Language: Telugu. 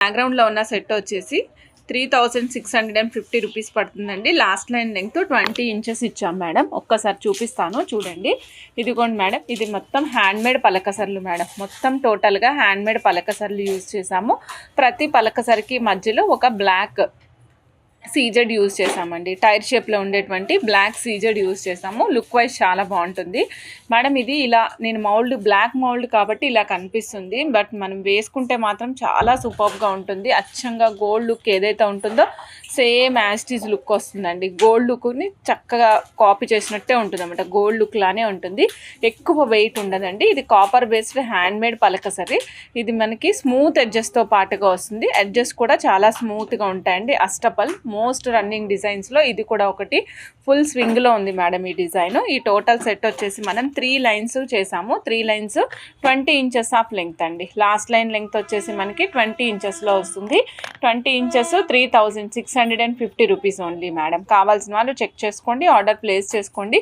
బ్యాక్గ్రౌండ్లో ఉన్న సెట్ వచ్చేసి 3650 రూపీస్ పడుతుందండి. లాస్ట్ లైన్ లెంగ్త్ 20 ఇంచెస్ ఇచ్చాం మేడం. ఒక్కసారి చూపిస్తాను చూడండి. ఇదిగోండి మేడం, ఇది మొత్తం హ్యాండ్మేడ్ పలకసర్లు మేడం. మొత్తం టోటల్గా హ్యాండ్మేడ్ పలకసర్లు యూజ్ చేసాము. ప్రతి పలకసరికి మధ్యలో ఒక బ్లాక్ సీజెడ్ యూజ్ చేసామండి. టైర్ షేప్లో ఉండేటువంటి బ్లాక్ సీజెడ్ యూజ్ చేసాము. లుక్ వైజ్ చాలా బాగుంటుంది మేడం. ఇది ఇలా నేను బ్లాక్ మౌల్డ్ కాబట్టి ఇలా కనిపిస్తుంది, బట్ మనం వేసుకుంటే మాత్రం చాలా సూపర్గా ఉంటుంది. అచ్చంగా గోల్డ్ లుక్ ఏదైతే ఉంటుందో సేమ్ యాస్టీజ్ లుక్ వస్తుందండి. గోల్డ్ లుక్ని చక్కగా కాపీ చేసినట్టే ఉంటుంది అన్నమాట. గోల్డ్ లుక్ లానే ఉంటుంది, ఎక్కువ వెయిట్ ఉండదండి. ఇది కాపర్ బేస్డ్ హ్యాండ్మేడ్ పలకసరి. ఇది మనకి స్మూత్ ఎడ్జెస్తో పాటుగా వస్తుంది. ఎడ్జెస్ కూడా చాలా స్మూత్గా ఉంటాయండి. అష్టపల్ మోస్ట్ రన్నింగ్ డిజైన్స్లో ఇది కూడా ఒకటి. ఫుల్ స్వింగ్లో ఉంది మేడం ఈ డిజైన్. ఈ టోటల్ సెట్ వచ్చేసి మనం 3 లైన్స్ చేసాము. 3 లైన్స్ 20 ఇంచెస్ ఆఫ్ లెంగ్త్ అండి. లాస్ట్ లైన్ లెంగ్త్ వచ్చేసి మనకి 20 ఇంచెస్లో వస్తుంది. 20 ఇంచెస్ 3650 రూపీస్ ఓన్లీ మేడం. కావాల్సిన వాళ్ళు చెక్ చేసుకోండి, ఆర్డర్ ప్లేస్ చేసుకోండి.